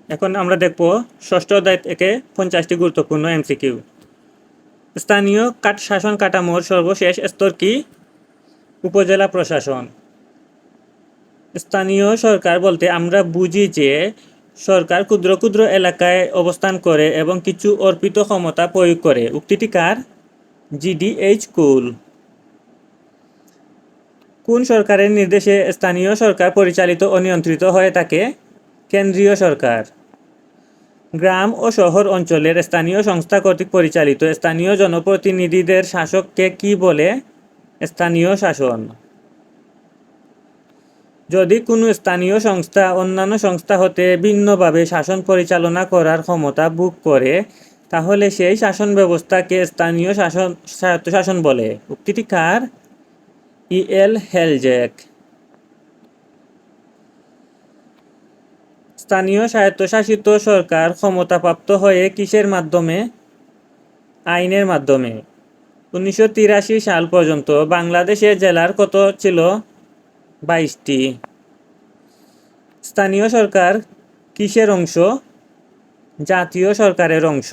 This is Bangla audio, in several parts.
এখন আমরা দেখব ষষ্ঠ অধ্যায় থেকে 50টি গুরুত্বপূর্ণ এমসিকিউ। স্থানীয় শাসন কাঠামোর সর্বশেষ স্তর কি? উপজেলা প্রশাসন। স্থানীয় সরকার বলতে আমরা বুঝি যে সরকার ক্ষুদ্র ক্ষুদ্র এলাকায় অবস্থান করে এবং কিছু অর্পিত ক্ষমতা প্রয়োগ করে। উক্তিটি কার? জিডিএইচ কুল। কোন সরকারের নির্দেশে স্থানীয় সরকার পরিচালিত ও নিয়ন্ত্রিত হয়ে থাকে? কেন্দ্রীয় সরকার। গ্রাম ও শহর অঞ্চলের স্থানীয় সংস্থা কর্তৃক পরিচালিত স্থানীয় জনপ্রতিনিধিদের শাসককে কি বলে? স্থানীয় শাসন। যদি কোনো স্থানীয় সংস্থা অন্যান্য সংস্থা হতে ভিন্নভাবে শাসন পরিচালনা করার ক্ষমতা ভোগ করে, তাহলে সেই শাসন ব্যবস্থাকে স্থানীয় স্বায়ত্তশাসন বলে। উক্তিটি কার? ইএল হেলজ্যাক। স্থানীয় স্বায়ত্তশাসিত সরকার ক্ষমতাপ্রাপ্ত হয়ে কিসের মাধ্যমে? আইনের মাধ্যমে। 1983 সাল পর্যন্ত বাংলাদেশের জেলার কত ছিল? 22টি। স্থানীয় সরকার কিসের অংশ? জাতীয় সরকারের অংশ।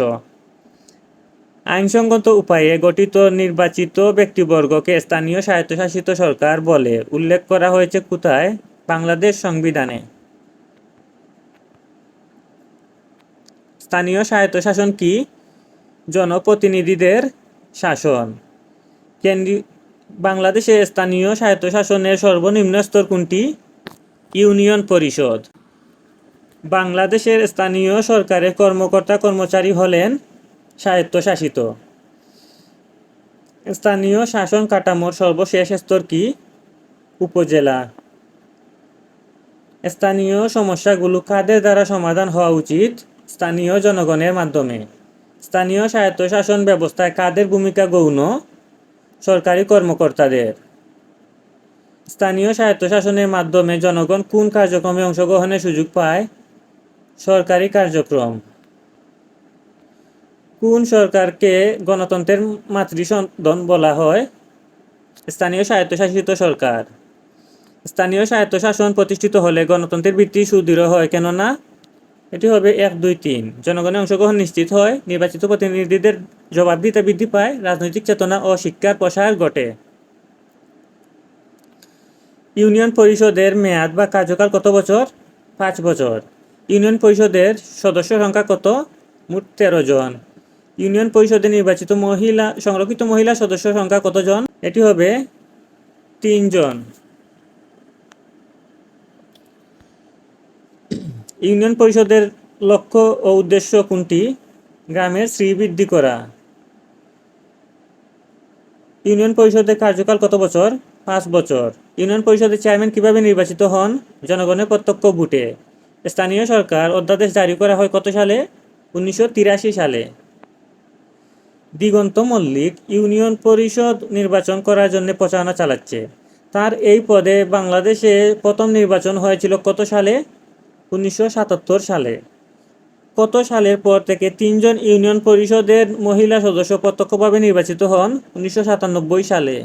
আইনসঙ্গত উপায়ে গঠিত নির্বাচিত ব্যক্তিবর্গকে স্থানীয় স্বায়ত্তশাসিত সরকার বলে। উল্লেখ করা হয়েছে কোথায়? বাংলাদেশ সংবিধানে। স্থানীয় স্বায়ত্তশাসন কি? জনপ্রতিনিধিদের শাসন। বাংলাদেশে স্থানীয় স্বায়ত্তশাসনের সর্বনিম্ন স্তর কোনটি? ইউনিয়ন পরিষদ। বাংলাদেশের স্থানীয় সরকারের কর্মকর্তা কর্মচারী হলেন স্বায়ত্তশাসিত। স্থানীয় শাসন কাঠামোর সর্বশেষ স্তর কি? উপজেলা। স্থানীয় সমস্যাগুলো কাদের দ্বারা সমাধান হওয়া উচিত? স্থানীয় জনগণের মাধ্যমে। স্থানীয় স্বায়ত্তশাসন ব্যবস্থায় কাদের ভূমিকা গৌণ? সরকারি কর্মকর্তাদের। স্থানীয় স্বায়ত্তশাসনের মাধ্যমে জনগণ কোন কার্যক্রমে অংশগ্রহণের সুযোগ পায়? সরকারি কার্যক্রম। কোন সরকারকে গণতন্ত্রের মাতৃসদন বলা হয়? স্থানীয় স্বায়ত্তশাসিত সরকার। স্থানীয় স্বায়ত্তশাসন প্রতিষ্ঠিত হলে গণতন্ত্রের ভিত্তি সুদৃঢ় হয়, কেননা এটি হবে 1, 2, 3 জনগণের অংশগ্রহণ নিশ্চিত হয়, নির্বাচিত প্রতিনিধিদের জবাবদিহিতা বৃদ্ধি পায়, রাজনৈতিক চেতনা ও শিক্ষার প্রসার ঘটে। ইউনিয়ন পরিষদের মেয়াদ বা কার্যকাল কত বছর? 5 বছর। ইউনিয়ন পরিষদের সদস্য সংখ্যা কত? মোট 13 জন। ইউনিয়ন পরিষদে নির্বাচিত সংরক্ষিত মহিলা সদস্য সংখ্যা কতজন? এটি হবে 3 জন। ইউনিয়ন পরিষদের লক্ষ্য ও উদ্দেশ্য কোনটি? গ্রামের শ্রীবৃদ্ধি করা। ইউনিয়ন পরিষদের কার্যকাল কত বছর? 5 বছর। ইউনিয়ন পরিষদের চেয়ারম্যান কিভাবে নির্বাচিত হন? জনগণের প্রত্যক্ষ ভোটে। স্থানীয় সরকার অধ্যাদেশ জারি করা হয় কত সালে? 1983 সালে। দিগন্ত মল্লিক ইউনিয়ন পরিষদ নির্বাচন করার জন্য প্রচারণা চালাচ্ছে। তার এই পদে বাংলাদেশে প্রথম নির্বাচন হয়েছিল কত সালে? 1977 সালে। কত সালের পর থেকে 3 জন ইউনিয়ন পরিষদের মহিলা সদস্য প্রত্যক্ষভাবে নির্বাচিত হন? 1997 সালে।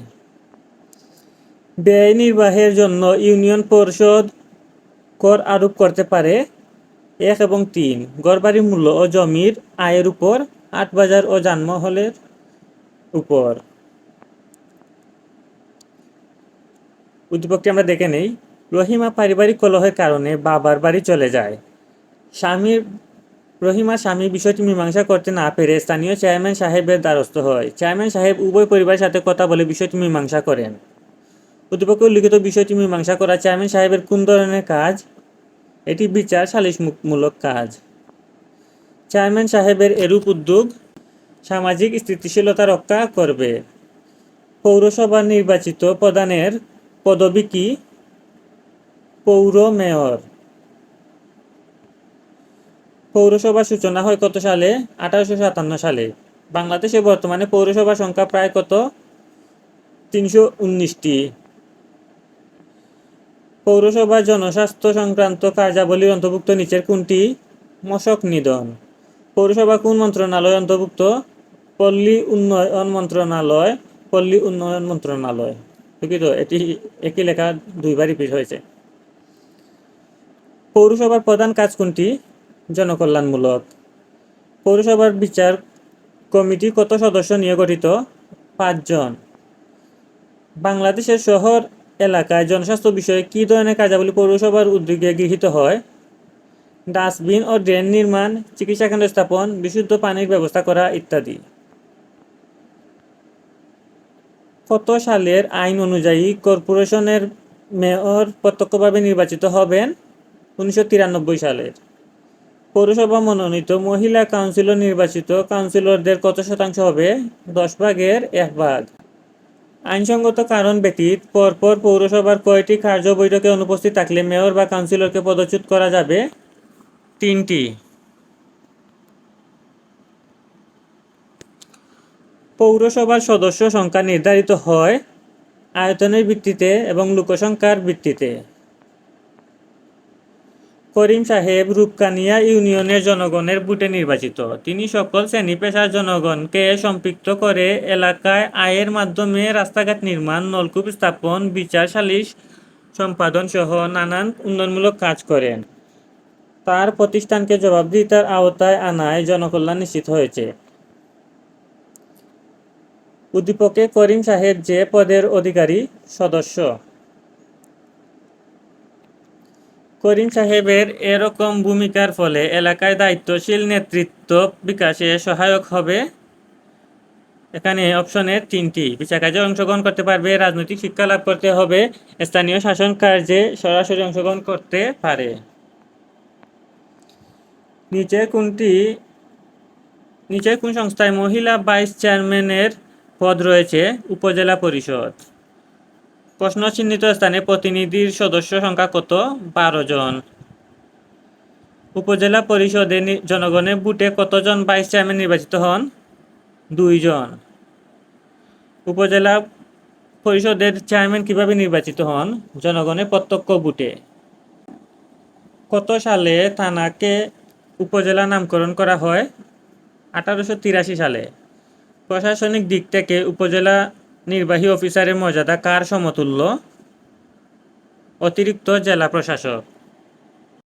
ব্যয় নির্বাহের জন্য ইউনিয়ন পরিষদ কর আরোপ করতে পারে? 1 এবং 3 ঘরবাড়ি মূল্য ও জমির আয়ের উপর, হাট বাজার ও যানবাহনের উপর। উদ্দীপকটি আমরা দেখে নেই। রহিমা পারিবারিক কলহের কারণে বাবার বাড়ি চলে যায়। রহিমার স্বামী বিষয়টি মীমাংসা করতে না পেরে স্থানীয় চেয়ারম্যান সাহেবের দ্বারস্থ হয়। চেয়ারম্যান সাহেব উভয় পরিবারের সাথে কথা বলে বিষয়টি মীমাংসা করেন। উদ্দীপকে উল্লিখিত বিষয়টি মীমাংসা করা চেয়ারম্যান সাহেবের কোন ধরনের কাজ? এটি বিচার সালিশমূলক কাজ। চেয়ারম্যান সাহেবের এরূপ উদ্যোগ সামাজিক স্থিতিশীলতা রক্ষা করবে। পৌরসভার নির্বাচিত প্রধানের পদবি কি? পৌর মেয়র। পৌরসভার সূচনা হয় কত সালে? 1857 সালে। বাংলাদেশে বর্তমানে পৌরসভার সংখ্যা প্রায় কত? 319টি। পৌরসভার জনস্বাস্থ্য সংক্রান্ত কার্যাবলীর অন্তর্ভুক্ত নিচের কোনটি? মশক নিধন। পৌরসভা কোন মন্ত্রণালয় অন্তর্ভুক্ত? পল্লী উন্নয়ন মন্ত্রণালয়। পল্লী উন্নয়ন মন্ত্রণালয়। দুঃখিত, এটি একই লেখা দুইবার রিপিট হয়েছে। পৌরসভার প্রধান কাজ কোনটি? জনকল্যাণমূলক। পৌরসভার বিচার কমিটি কত সদস্য নিয়ে গঠিত? 5 জন। বাংলাদেশের শহর এলাকায় জনস্বাস্থ্য বিষয়ে কী ধরনের কার্যাবলী পৌরসভার উদ্যোগে গৃহীত হয়? ডাস্টবিন ও ড্রেন নির্মাণ, চিকিৎসা কেন্দ্র স্থাপন, বিশুদ্ধ পানির ব্যবস্থা করা ইত্যাদি। কত সালের আইন অনুযায়ী কর্পোরেশনের মেয়র প্রত্যক্ষভাবে নির্বাচিত হবেন? 1993 সালের। পৌরসভা মনোনীত মহিলা কাউন্সিলর নির্বাচিত কাউন্সিলরদের কত শতাংশ হবে? 1/10। আইনসঙ্গত কারণ ব্যতীত পরপর পৌরসভার কয়টি কার্য বৈঠকে অনুপস্থিত থাকলে মেয়র বা কাউন্সিলরকে পদচ্যুত করা যাবে? 3টি। পৌরসভার সদস্য সংখ্যা নির্ধারিত হয় আয়তনের ভিত্তিতে এবং লোকসংখ্যার ভিত্তিতে। করিম সাহেব রূপকানিয়া ইউনিয়নের জনগণের ভোটে নির্বাচিত। তিনি সকল শ্রেণী পেশার জনগণকে সম্পৃক্ত করে এলাকায় আয়ের মাধ্যমে রাস্তাঘাট নির্মাণ, নলকূপ স্থাপন, বিচার সালিশ সম্পাদন সহ নানান উন্নয়নমূলক কাজ করেন। তার প্রতিষ্ঠানকে জবাবদিহিতার আওতায় আনায় জনকল্যাণ নিশ্চিত হয়েছে। উদ্দীপকে করিম সাহেব যে পদের অধিকারী? সদস্য। করিম সাহেবের এরকম ভূমিকার ফলে এলাকায় দায়িত্বশীল নেতৃত্ব বিকাশে সহায়ক হবে। এখানে অপশনের 3টি। বিচার কার্যে অংশগ্রহণ করতে পারবে, রাজনৈতিক শিক্ষা লাভ করতে হবে, স্থানীয় শাসন কার্যে সরাসরি অংশগ্রহণ করতে পারে। নিচের কোন সংস্থায় মহিলা ভাইস চেয়ারম্যানের পদ রয়েছে? উপজেলা পরিষদ। প্রশ্ন চিহ্নিত স্থানে প্রতিনিধির সদস্য সংখ্যা কত? 12 জন। উপজেলা পরিষদে জনগণের ভোটে কতজন ভাইস চেয়ারম্যান নির্বাচিত হন? 2 জন। উপজেলা পরিষদের চেয়ারম্যান কিভাবে নির্বাচিত হন? জনগণের প্রত্যক্ষ ভোটে। কত সালে থানাকে উপজেলা নামকরণ করা হয়? 1883 সালে। প্রশাসনিক দিক থেকে উপজেলা নির্বাহী অফিসারের মর্যাদা কার সমতুল্য? অতিরিক্ত জেলা প্রশাসক।